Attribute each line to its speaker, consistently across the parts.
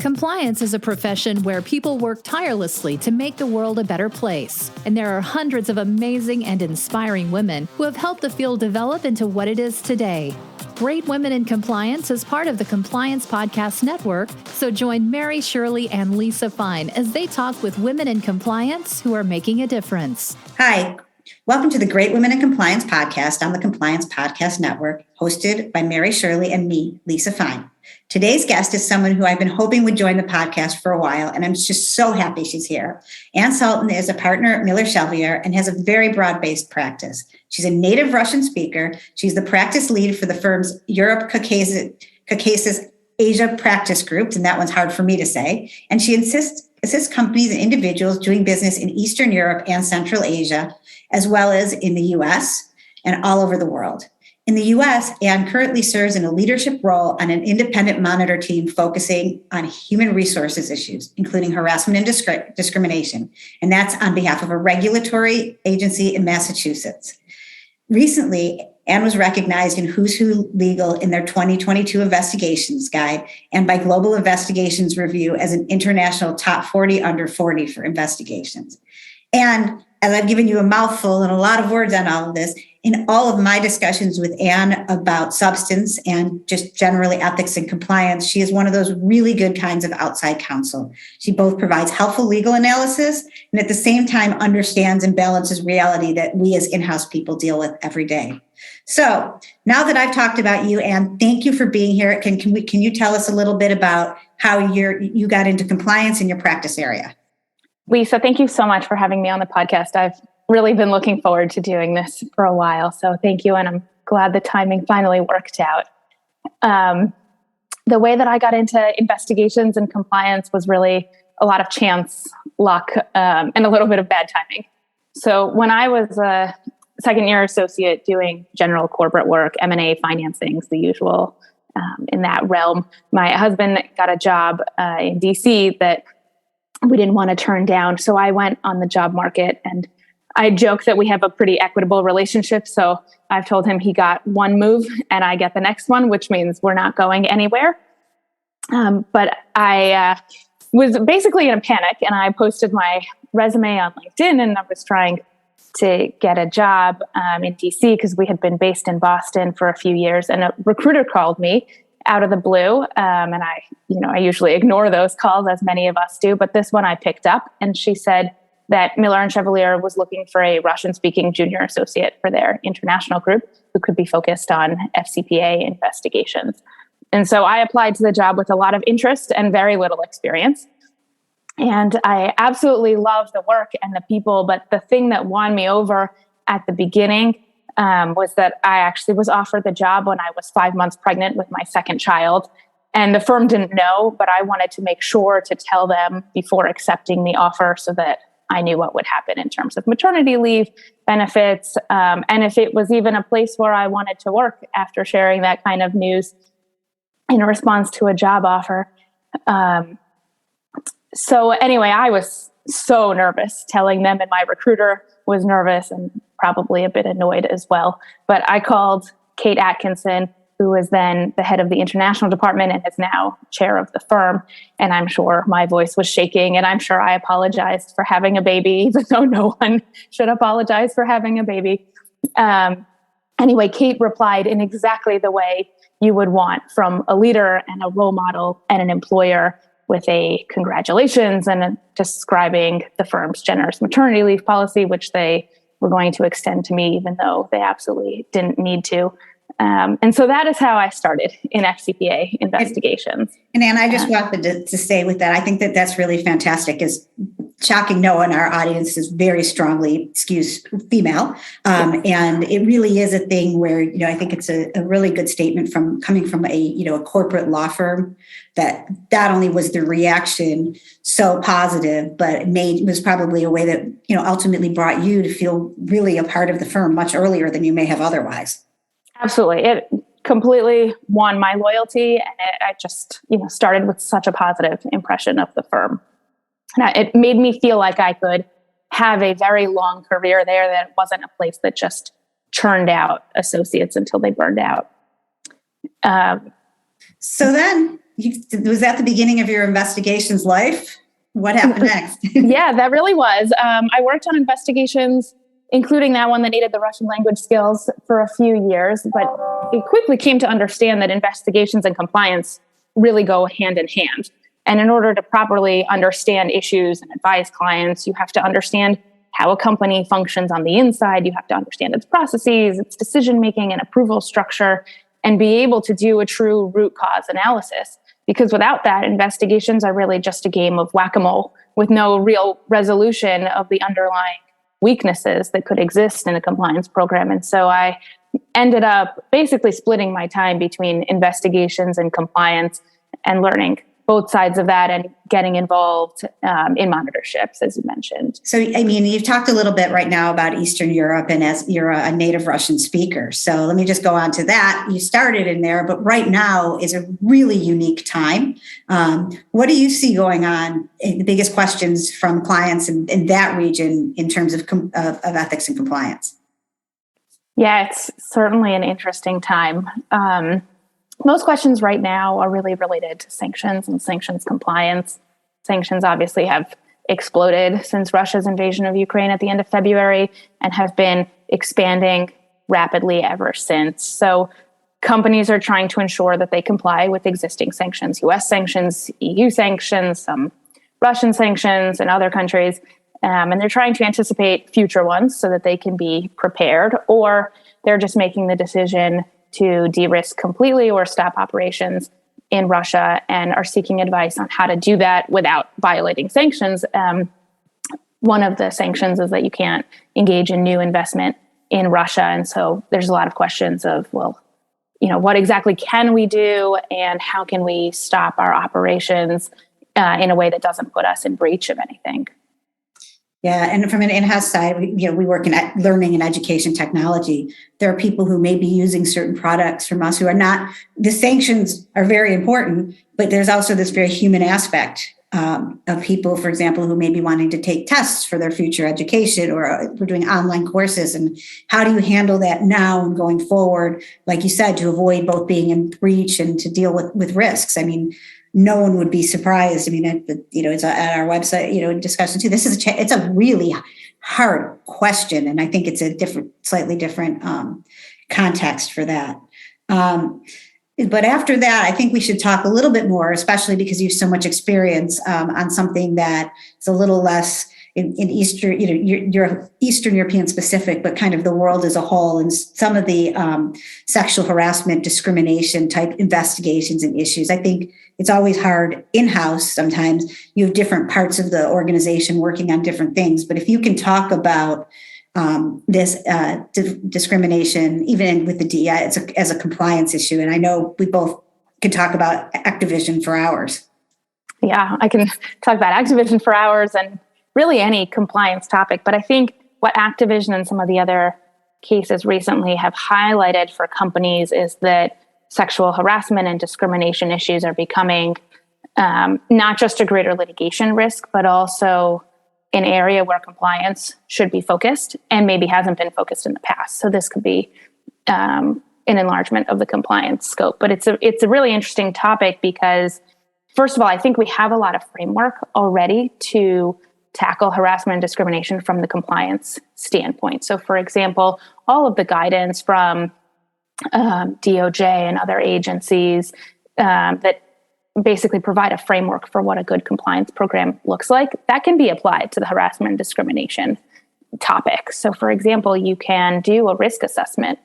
Speaker 1: Compliance is a profession where people work tirelessly to make the world a better place. And there are hundreds of amazing and inspiring women who have helped the field develop into what it is today. Great Women in Compliance is part of the Compliance Podcast Network, so join Mary, Shirley, and Lisa Fine as they talk with women in compliance who are making a difference.
Speaker 2: Hi, welcome to the Great Women in Compliance podcast on the Compliance Podcast Network, hosted by Mary, Shirley, and me, Lisa Fine. Today's guest is someone who I've been hoping would join the podcast for a while, and I'm just so happy she's here. Ann Sultan is a partner at Miller Chevalier and has a very broad-based practice. She's a native Russian speaker. She's the practice lead for the firm's Europe-Caucasus-Asia Practice Group, and that one's hard for me to say. And she assists companies and individuals doing business in Eastern Europe and Central Asia, as well as in the U.S. and all over the world. In the U.S., Ann currently serves in a leadership role on an independent monitor team focusing on human resources issues, including harassment and discrimination. And that's on behalf of a regulatory agency in Massachusetts. Recently, Ann was recognized in Who's Who Legal in their 2022 investigations guide and by Global Investigations Review as an international top 40 under 40 for investigations. And as I've given you a mouthful and a lot of words on all of this, in all of my discussions with Ann about substance and just generally ethics and compliance, she is one of those really good kinds of outside counsel. She both provides helpful legal analysis and at the same time understands and balances reality that we as in-house people deal with every day. So now that I've talked about you, Ann, thank you for being here. Can you tell us a little bit about how you got into compliance in your practice area?
Speaker 3: Lisa, thank you so much for having me on the podcast. I've really been looking forward to doing this for a while. So thank you. And I'm glad the timing finally worked out. The way that I got into investigations and compliance was really a lot of chance, luck, and a little bit of bad timing. So when I was a second year associate doing general corporate work, M&A financings, the usual in that realm, my husband got a job in DC that we didn't want to turn down. So I went on the job market, and I joke that we have a pretty equitable relationship. So I've told him he got one move and I get the next one, which means we're not going anywhere. But I was basically in a panic, and I posted my resume on LinkedIn, and I was trying to get a job in DC because we had been based in Boston for a few years, and a recruiter called me out of the blue. And I usually ignore those calls, as many of us do, but this one I picked up, and she said that Miller and Chevalier was looking for a Russian-speaking junior associate for their international group who could be focused on FCPA investigations. And so I applied to the job with a lot of interest and very little experience. And I absolutely love the work and the people, but the thing that won me over at the beginning was that I actually was offered the job when I was 5 months pregnant with my second child. And the firm didn't know, but I wanted to make sure to tell them before accepting the offer so that I knew what would happen in terms of maternity leave, benefits, and if it was even a place where I wanted to work after sharing that kind of news in response to a job offer. So anyway, I was so nervous telling them, and my recruiter was nervous and probably a bit annoyed as well. But I called Kate Atkinson, who was then the head of the international department and is now chair of the firm. And I'm sure my voice was shaking, and I'm sure I apologized for having a baby, even though no one should apologize for having a baby. Anyway, Kate replied in exactly the way you would want from a leader and a role model and an employer, with a congratulations and describing the firm's generous maternity leave policy, which they were going to extend to me, even though they absolutely didn't need to. And so that is how I started in FCPA investigations.
Speaker 2: And Ann, I just wanted to say with that, I think that that's really fantastic. Is shocking no one, our audience is very strongly skews female. And it really is a thing where, I think it's a really good statement coming from a corporate law firm, that not only was the reaction so positive, but it was probably a way that, ultimately brought you to feel really a part of the firm much earlier than you may have otherwise.
Speaker 3: Absolutely. It completely won my loyalty, and I just, started with such a positive impression of the firm. And it made me feel like I could have a very long career there, that it wasn't a place that just churned out associates until they burned out.
Speaker 2: So then Was that the beginning of your investigations life? What happened next?
Speaker 3: Yeah, that really was. I worked on investigations, including that one that needed the Russian language skills, for a few years, but it quickly came to understand that investigations and compliance really go hand in hand. And in order to properly understand issues and advise clients, you have to understand how a company functions on the inside. You have to understand its processes, its decision-making and approval structure, and be able to do a true root cause analysis. Because without that, investigations are really just a game of whack-a-mole with no real resolution of the underlying weaknesses that could exist in a compliance program. And so I ended up basically splitting my time between investigations and compliance and learning both sides of that and getting involved in monitorships, as you mentioned.
Speaker 2: So, I mean, you've talked a little bit right now about Eastern Europe, and as you're a native Russian speaker. So let me just go on to that. You started in there, but right now is a really unique time. What do you see going on? The biggest questions from clients in that region in terms of ethics and compliance?
Speaker 3: Yeah, it's certainly an interesting time. Most questions right now are really related to sanctions and sanctions compliance. Sanctions obviously have exploded since Russia's invasion of Ukraine at the end of February and have been expanding rapidly ever since. So companies are trying to ensure that they comply with existing sanctions, US sanctions, EU sanctions, some Russian sanctions, and other countries. And they're trying to anticipate future ones so that they can be prepared, or they're just making the decision to de-risk completely or stop operations in Russia and are seeking advice on how to do that without violating sanctions. One of the sanctions is that you can't engage in new investment in Russia. And so there's a lot of questions of, well, what exactly can we do and how can we stop our operations in a way that doesn't put us in breach of anything?
Speaker 2: Yeah, and from an in-house side, we work in learning and education technology. There are people who may be using certain products from us who are not. The sanctions are very important, but there's also this very human aspect of people, for example, who may be wanting to take tests for their future education, or we're doing online courses. And how do you handle that now and going forward, like you said, to avoid both being in breach and to deal with risks? I mean, no one would be surprised. I mean, it's at our website, discussion too. It's a really hard question, and I think it's a slightly different context for that. But after that, I think we should talk a little bit more, especially because you have so much experience on something that is a little less in Eastern, you're Eastern European specific, but kind of the world as a whole, and some of the sexual harassment, discrimination type investigations and issues. I think it's always hard in-house. Sometimes you have different parts of the organization working on different things. But if you can talk about this discrimination, even with the DEI, as a compliance issue, and I know we both could talk about Activision for hours.
Speaker 3: Yeah, I can talk about Activision for hours and really any compliance topic. But I think what Activision and some of the other cases recently have highlighted for companies is that sexual harassment and discrimination issues are becoming not just a greater litigation risk, but also an area where compliance should be focused and maybe hasn't been focused in the past. So this could be an enlargement of the compliance scope. But it's a really interesting topic because, first of all, I think we have a lot of framework already to tackle harassment and discrimination from the compliance standpoint. So, for example, all of the guidance from DOJ and other agencies that basically provide a framework for what a good compliance program looks like, that can be applied to the harassment and discrimination topic. So, for example, you can do a risk assessment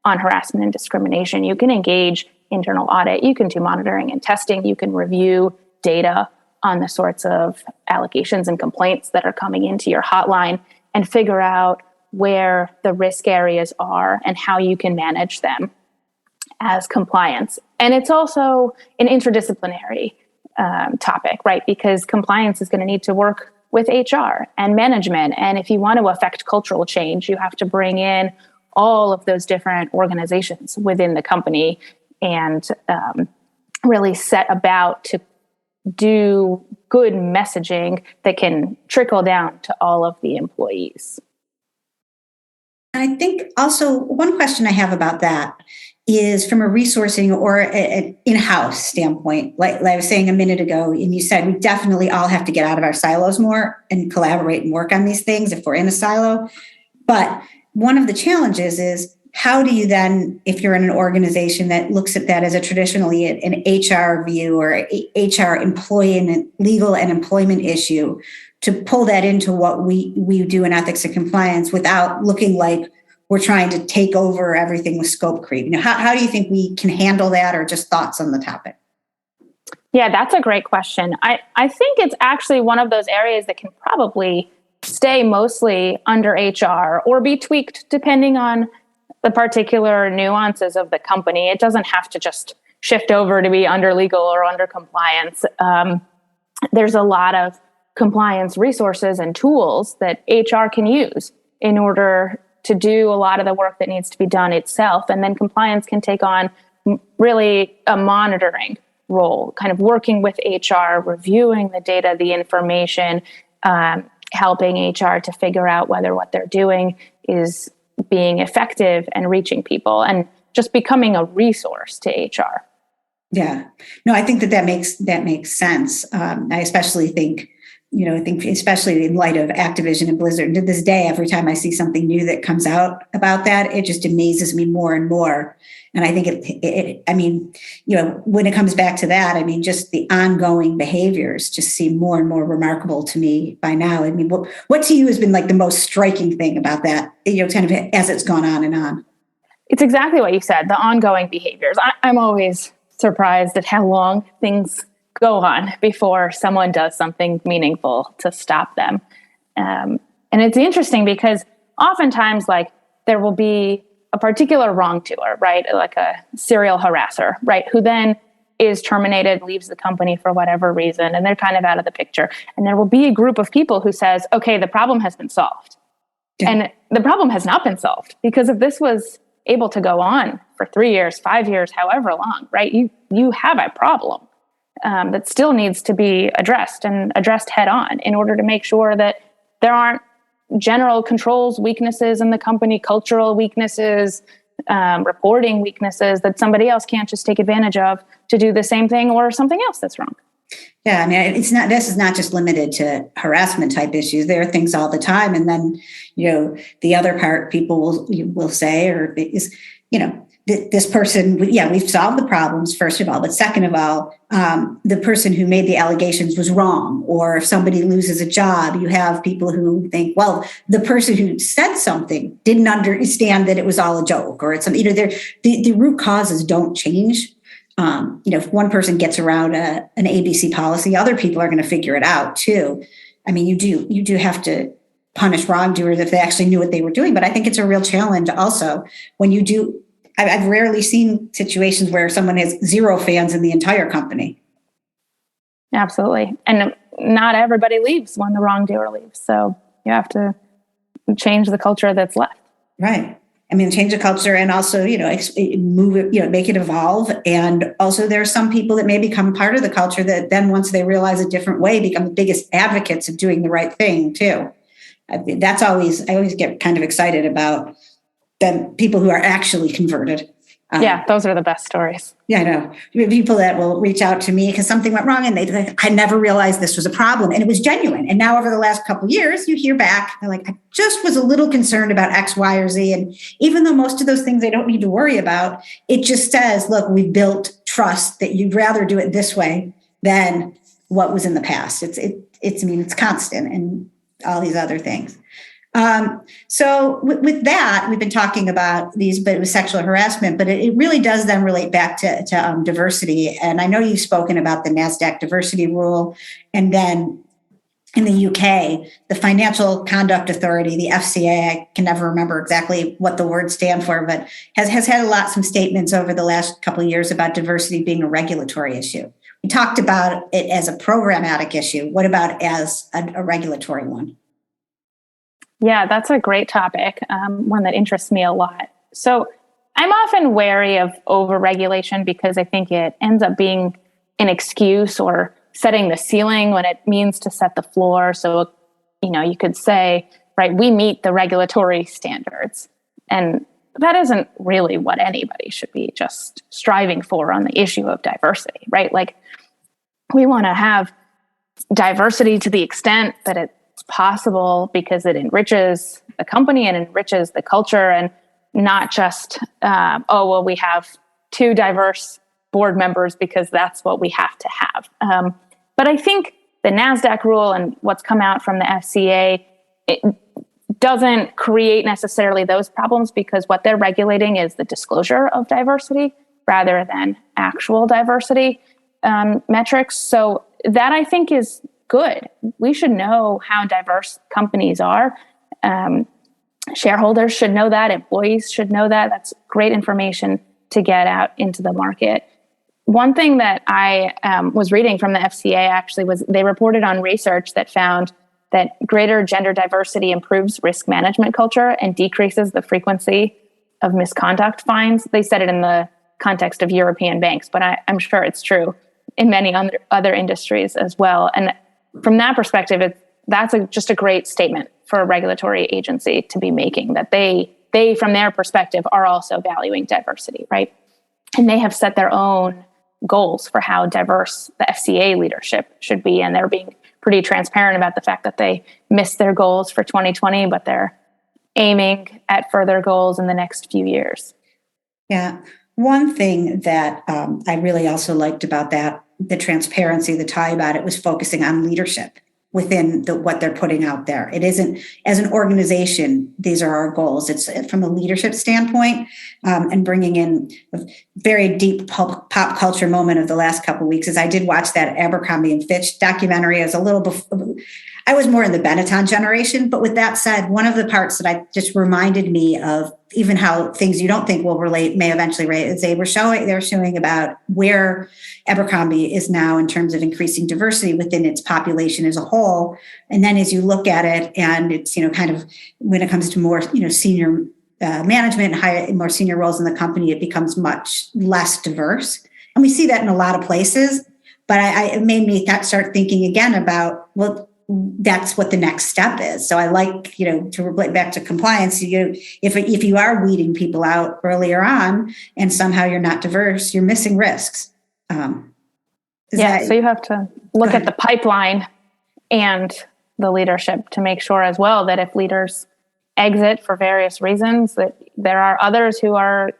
Speaker 3: on harassment and discrimination. You can engage internal audit. You can do monitoring and testing. You can review data on the sorts of allegations and complaints that are coming into your hotline and figure out where the risk areas are and how you can manage them as compliance. And it's also an interdisciplinary topic, right? Because compliance is going to need to work with HR and management. And if you want to affect cultural change, you have to bring in all of those different organizations within the company and really set about to do good messaging that can trickle down to all of the employees.
Speaker 2: And I think also one question I have about that is from a resourcing or an in-house standpoint. Like I was saying a minute ago, and you said we definitely all have to get out of our silos more and collaborate and work on these things if we're in a silo. But one of the challenges is, how do you then, if you're in an organization that looks at that as a traditionally an HR view or HR employee and legal and employment issue, to pull that into what we do in ethics and compliance without looking like we're trying to take over everything with scope creep? How do you think we can handle that, or just thoughts on the topic?
Speaker 3: Yeah, that's a great question. I think it's actually one of those areas that can probably stay mostly under HR or be tweaked depending on the particular nuances of the company. It doesn't have to just shift over to be under legal or under compliance. There's a lot of compliance resources and tools that HR can use in order to do a lot of the work that needs to be done itself. And then compliance can take on really a monitoring role, kind of working with HR, reviewing the data, the information, helping HR to figure out whether what they're doing is being effective and reaching people, and just becoming a resource to HR.
Speaker 2: Yeah, no, I think that makes sense. I especially think, especially in light of Activision and Blizzard, to this day, every time I see something new that comes out about that, it just amazes me more and more. And I think when it comes back to that, just the ongoing behaviors just seem more and more remarkable to me by now. What to you has been like the most striking thing about that, kind of as it's gone on and on?
Speaker 3: It's exactly what you said, the ongoing behaviors. I'm always surprised at how long things go on before someone does something meaningful to stop them. And it's interesting because oftentimes, like, there will be a particular wrongdoer, right? Like a serial harasser, right? Who then is terminated, leaves the company for whatever reason, and they're kind of out of the picture. And there will be a group of people who says, okay, the problem has been solved. Yeah. And the problem has not been solved, because if this was able to go on for 3 years, 5 years, however long, right? You have a problem that still needs to be addressed, and addressed head on, in order to make sure that there aren't general controls weaknesses in the company, cultural weaknesses, reporting weaknesses that somebody else can't just take advantage of to do the same thing or something else that's wrong.
Speaker 2: Yeah, this is not just limited to harassment type issues. There are things all the time. And then, the other part people will say, or is, this person, we've solved the problems, first of all, but second of all, the person who made the allegations was wrong. Or if somebody loses a job, you have people who think, well, the person who said something didn't understand that it was all a joke, or it's the root causes don't change. If one person gets around an ABC policy, other people are going to figure it out too. You do have to punish wrongdoers if they actually knew what they were doing. But I think it's a real challenge also when you do. I've rarely seen situations where someone has zero fans in the entire company.
Speaker 3: Absolutely. And not everybody leaves when the wrongdoer leaves. So you have to change the culture that's left.
Speaker 2: Right. Change the culture, and also, move it, make it evolve. And also there are some people that may become part of the culture that then, once they realize a different way, become the biggest advocates of doing the right thing too. I always get kind of excited about them, people who are actually converted.
Speaker 3: Those are the best stories.
Speaker 2: Yeah, I know. People that will reach out to me because something went wrong, and I never realized this was a problem, and it was genuine. And now over the last couple of years, you hear back, they're like, I just was a little concerned about X, Y, or Z. And even though most of those things they don't need to worry about, it just says, look, we built trust that you'd rather do it this way than what was in the past. It's constant, and all these other things. So with that, we've been talking about these, but it was sexual harassment, but it really does then relate back to diversity. And I know you've spoken about the NASDAQ diversity rule, and then in the UK, the Financial Conduct Authority, the FCA, I can never remember exactly what the words stand for, but has had some statements over the last couple of years about diversity being a regulatory issue. We talked about it as a programmatic issue. What about as a regulatory one?
Speaker 3: Yeah, that's a great topic, one that interests me a lot. So I'm often wary of overregulation because I think it ends up being an excuse or setting the ceiling when it means to set the floor. So, you could say, right, we meet the regulatory standards. And that isn't really what anybody should be just striving for on the issue of diversity, right? Like, we want to have diversity to the extent that it's possible because it enriches the company and enriches the culture, and not just, we have 2 diverse board members because that's what we have to have. But I think the NASDAQ rule and what's come out from the FCA, it doesn't create necessarily those problems, because what they're regulating is the disclosure of diversity rather than actual diversity metrics. So that, I think, is good. We should know how diverse companies are. Shareholders should know that. Employees should know that. That's great information to get out into the market. One thing that I was reading from the FCA actually was they reported on research that found that greater gender diversity improves risk management culture and decreases the frequency of misconduct fines. They said it in the context of European banks, but I'm sure it's true in many other industries as well. And from that perspective, that's just a great statement for a regulatory agency to be making, that they from their perspective are also valuing diversity, right? And they have set their own goals for how diverse the FCA leadership should be, and they're being pretty transparent about the fact that they missed their goals for 2020, but they're aiming at further goals in the next few years.
Speaker 2: Yeah. One thing that I really also liked about that, the transparency, the tie about it, was focusing on leadership within what they're putting out there. It isn't, as an organization, these are our goals. It's from a leadership standpoint, and bringing in a very deep pop culture moment of the last couple of weeks. As I did watch that Abercrombie and Fitch documentary, as a little before, I was more in the Benetton generation. But with that said, one of the parts that I just reminded me of, even how things you don't think will relate may eventually relate, is they're showing about where Abercrombie is now in terms of increasing diversity within its population as a whole. And then as you look at it, and it's, kind of when it comes to more, senior management and higher, more senior roles in the company, it becomes much less diverse. And we see that in a lot of places. But it made me start thinking again about, well, that's what the next step is. So I like, to relate back to compliance, if you are weeding people out earlier on and somehow you're not diverse, you're missing risks.
Speaker 3: So you have to look at the pipeline and the leadership to make sure as well that if leaders exit for various reasons, that there are others who are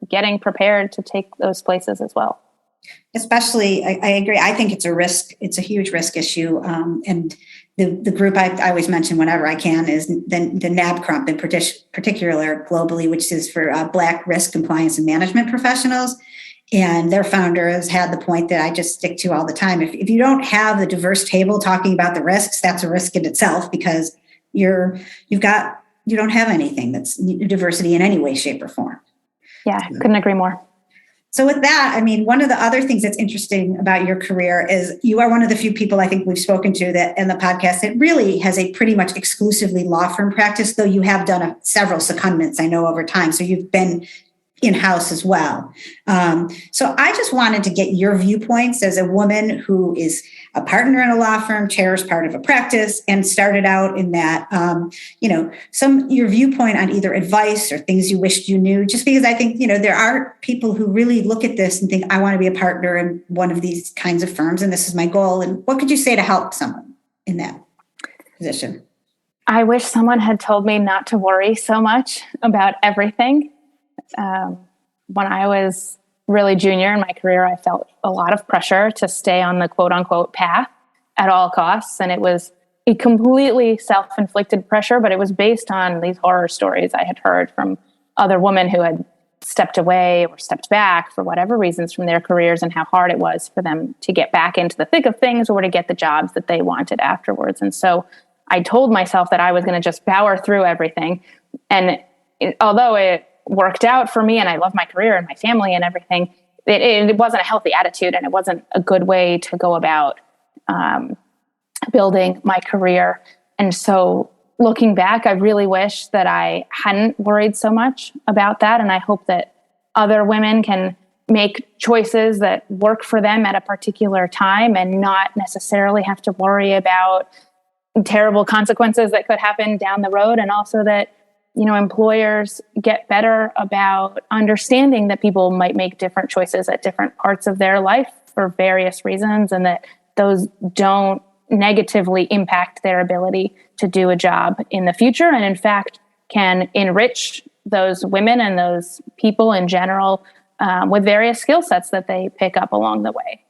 Speaker 3: getting prepared to take those places as well.
Speaker 2: Especially, I agree. I think it's a risk. It's a huge risk issue. And the group I always mention whenever I can is the NABCRUMP in particular globally, which is for Black risk compliance and management professionals. And their founder has had the point that I just stick to all the time. If you don't have the diverse table talking about the risks, that's a risk in itself, because you don't have anything that's diversity in any way, shape, or form.
Speaker 3: Yeah, couldn't agree more.
Speaker 2: So with that, one of the other things that's interesting about your career is you are one of the few people I think we've spoken to that in the podcast that really has a pretty much exclusively law firm practice, though you have done several secondments, I know, over time. So you've been in-house as well. So I just wanted to get your viewpoints as a woman who is a partner in a law firm, chairs part of a practice, and started out in that, your viewpoint on either advice or things you wished you knew, just because I think, there are people who really look at this and think, I want to be a partner in one of these kinds of firms, and this is my goal. And what could you say to help someone in that position?
Speaker 3: I wish someone had told me not to worry so much about everything. When I was really junior in my career, I felt a lot of pressure to stay on the quote unquote path at all costs. And it was a completely self-inflicted pressure, but it was based on these horror stories I had heard from other women who had stepped away or stepped back for whatever reasons from their careers, and how hard it was for them to get back into the thick of things or to get the jobs that they wanted afterwards. And so I told myself that I was going to just power through everything. And although it worked out for me and I love my career and my family and everything, it wasn't a healthy attitude, and it wasn't a good way to go about building my career. And so looking back, I really wish that I hadn't worried so much about that. And I hope that other women can make choices that work for them at a particular time and not necessarily have to worry about terrible consequences that could happen down the road. And also that employers get better about understanding that people might make different choices at different parts of their life for various reasons, and that those don't negatively impact their ability to do a job in the future, and in fact can enrich those women and those people in general with various skill sets that they pick up along the way.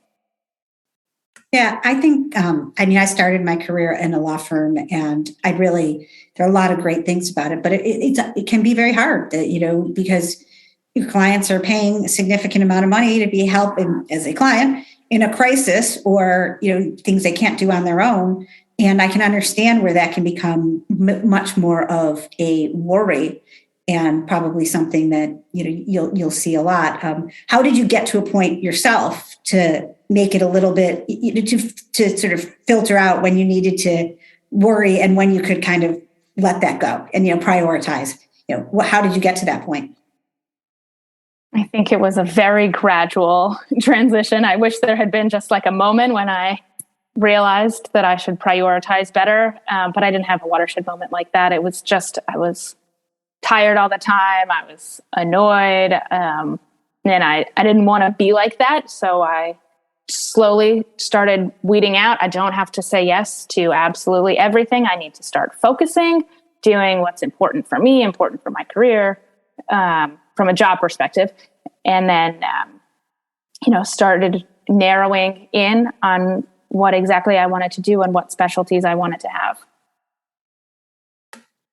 Speaker 2: Yeah, I think, I started my career in a law firm, and there are a lot of great things about it, but it can be very hard, because your clients are paying a significant amount of money to be helping as a client in a crisis or, things they can't do on their own. And I can understand where that can become much more of a worry, and probably something that, you'll see a lot. How did you get to a point yourself to make it a little bit, to sort of filter out when you needed to worry and when you could kind of let that go and, prioritize? How did you get to that point?
Speaker 3: I think it was a very gradual transition. I wish there had been just like a moment when I realized that I should prioritize better, but I didn't have a watershed moment like that. It was just, I was tired all the time. I was annoyed, and I didn't want to be like that. So I slowly started weeding out. I don't have to say yes to absolutely everything. I need to start focusing, doing what's important for me, important for my career, from a job perspective. And then, started narrowing in on what exactly I wanted to do and what specialties I wanted to have.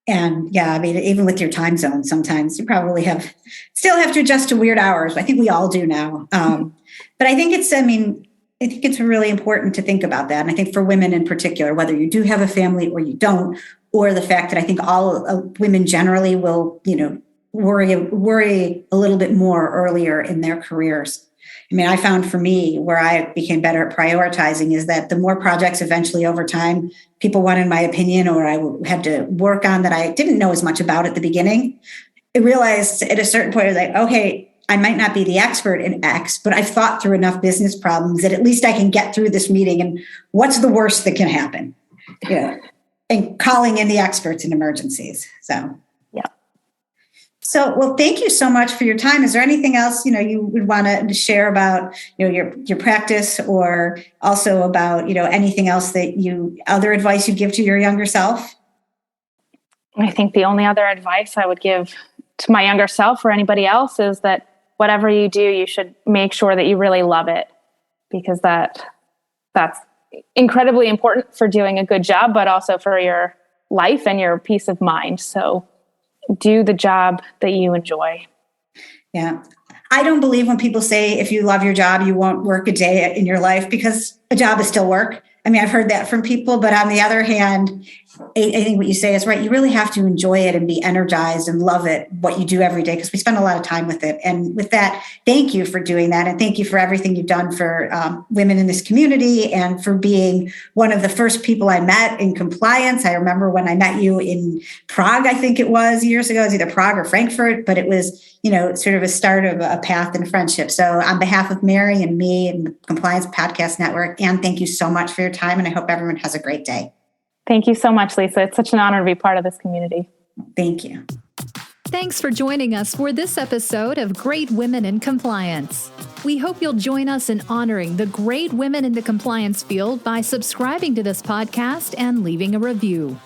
Speaker 2: And yeah, even with your time zone, sometimes you probably still have to adjust to weird hours. I think we all do now. But I think it's really important to think about that. And I think for women in particular, whether you do have a family or you don't, or the fact that I think all women generally will, worry a little bit more earlier in their careers. I found for me where I became better at prioritizing is that the more projects eventually over time people wanted my opinion, or I had to work on that I didn't know as much about at the beginning, I realized at a certain point, I was like, okay, I might not be the expert in X, but I've thought through enough business problems that at least I can get through this meeting. And what's the worst that can happen? And calling in the experts in emergencies. So, well, thank you so much for your time. Is there anything else, you would want to share about, your practice, or also about, anything else other advice you'd give to your younger self?
Speaker 3: I think the only other advice I would give to my younger self or anybody else is that whatever you do, you should make sure that you really love it, because that's incredibly important for doing a good job, but also for your life and your peace of mind. So do the job that you enjoy.
Speaker 2: Yeah. I don't believe when people say, if you love your job, you won't work a day in your life, because a job is still work. I've heard that from people, but on the other hand, I think what you say is right. You really have to enjoy it and be energized and love it, what you do every day, because we spend a lot of time with it. And with that, thank you for doing that. And thank you for everything you've done for women in this community, and for being one of the first people I met in compliance. I remember when I met you in Prague, I think it was years ago. It was either Prague or Frankfurt, but it was, sort of a start of a path in friendship. So on behalf of Mary and me and the Compliance Podcast Network, Ann, thank you so much for your time. And I hope everyone has a great day.
Speaker 3: Thank you so much, Lisa. It's such an honor to be part of this community.
Speaker 2: Thank you.
Speaker 1: Thanks for joining us for this episode of Great Women in Compliance. We hope you'll join us in honoring the great women in the compliance field by subscribing to this podcast and leaving a review.